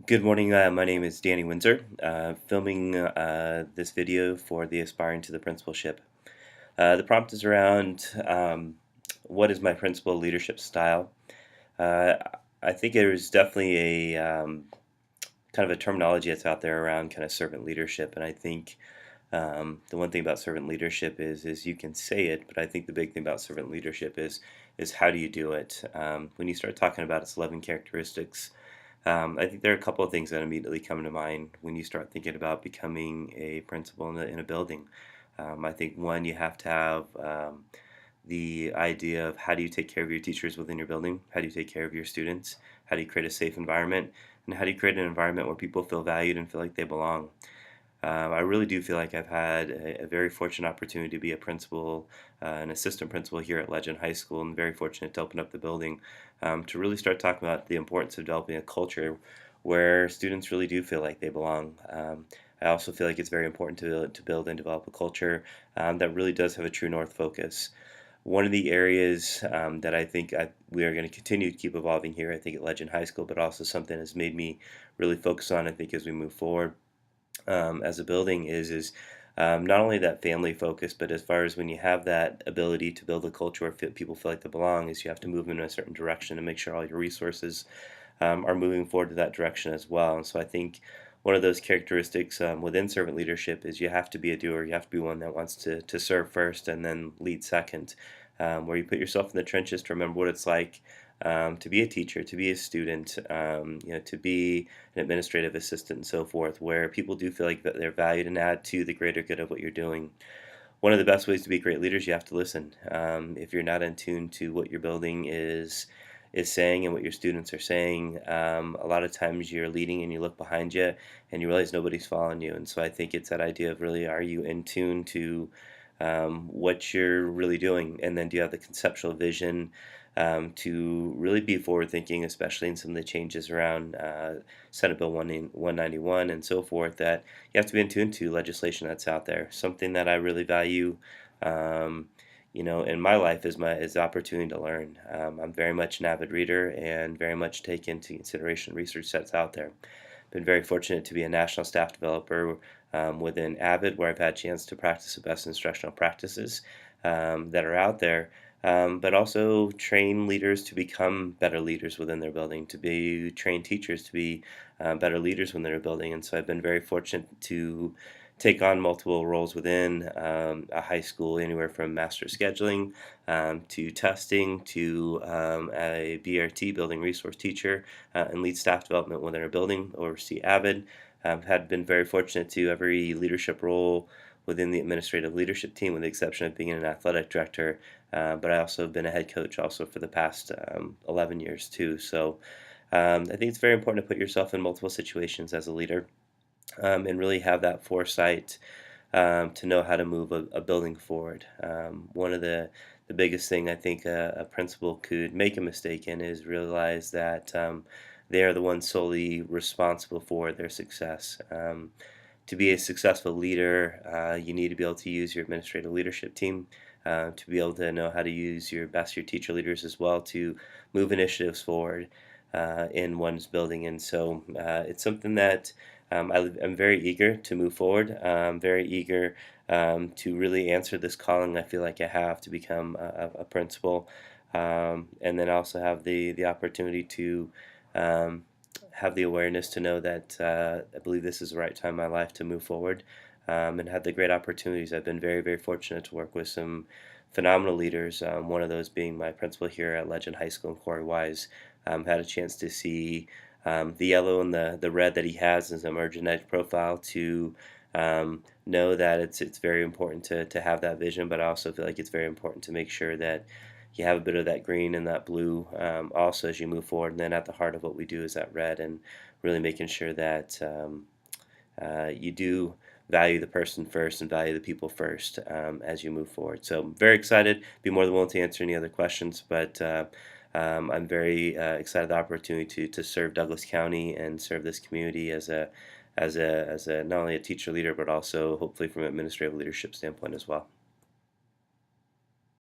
Good morning. My name is DRWinsor, filming this video for the Aspiring to the Principalship. The prompt is around what is my principal leadership style? Uh, I think there's definitely a kind of a terminology that's out there around kind of servant leadership, and I think the one thing about servant leadership is you can say it, but I think the big thing about servant leadership is how do you do it? When you start talking about its 11 characteristics, I think there are a couple of things that immediately come to mind when you start thinking about becoming a principal in a building. I think one, you have to have the idea of how do you take care of your teachers within your building, how do you take care of your students, how do you create a safe environment, and how do you create an environment where people feel valued and feel like they belong. I really do feel like I've had a very fortunate opportunity to be a principal, an assistant principal here at Legend High School, and very fortunate to open up the building to really start talking about the importance of developing a culture where students really do feel like they belong. I also feel like it's very important to build and develop a culture that really does have a true north focus. One of the areas that I think we are going to continue to keep evolving here, I think at Legend High School, but also something has made me really focus on, I think, as we move forward as a building is not only that family focus, but as far as when you have that ability to build a culture where people feel like they belong, is you have to move in a certain direction and make sure all your resources are moving forward to that direction as well. And so I think one of those characteristics within servant leadership is you have to be a doer. You have to be one that wants to serve first and then lead second, where you put yourself in the trenches to remember what it's like to be a teacher, to be a student, to be an administrative assistant and so forth, where people do feel like that they're valued and add to the greater good of what you're doing. One of the best ways to be great leaders, you have to listen. If you're not in tune to what your building is saying and what your students are saying, a lot of times you're leading and you look behind you and you realize nobody's following you. And so I think it's that idea of really, are you in tune to what you're really doing, and then do you have the conceptual vision to really be forward thinking, especially in some of the changes around Senate Bill 191 and so forth, that you have to be in tune to legislation that's out there. Something that I really value in my life is the opportunity to learn. I'm very much an avid reader and very much take into consideration research that's out there. Been very fortunate to be a national staff developer within Avid, where I've had a chance to practice the best instructional practices that are out there, but also train leaders to become better leaders within their building, to be train teachers to be better leaders within their building. And so I've been very fortunate to take on multiple roles within a high school, anywhere from master scheduling to testing to a BRT, building resource teacher, and lead staff development within our building, oversee Avid. I've had been very fortunate to every leadership role within the administrative leadership team, with the exception of being an athletic director. But I also have been a head coach also for the past 11 years too. So I think it's very important to put yourself in multiple situations as a leader and really have that foresight to know how to move a building forward. One of the biggest thing I think a principal could make a mistake in is realize that they are the ones solely responsible for their success. To be a successful leader, you need to be able to use your administrative leadership team, to be able to know how to use your teacher leaders as well to move initiatives forward in one's building. And so it's something that I'm very eager to move forward. I'm very eager to really answer this calling I feel like I have to become a principal, and then also have the opportunity to have the awareness to know that I believe this is the right time in my life to move forward, and have the great opportunities. I've been very, very fortunate to work with some phenomenal leaders, one of those being my principal here at Legend High School in Corey Wise. Had a chance to see the yellow and the red that he has as a genetic profile, to know that it's very important to have that vision, but I also feel like it's very important to make sure that you have a bit of that green and that blue also as you move forward. And then at the heart of what we do is that red, and really making sure that you do value the person first and value the people first as you move forward. So I'm very excited, be more than willing to answer any other questions, but I'm very excited the opportunity to serve Douglas County and serve this community as a not only a teacher leader, but also hopefully from an administrative leadership standpoint as well.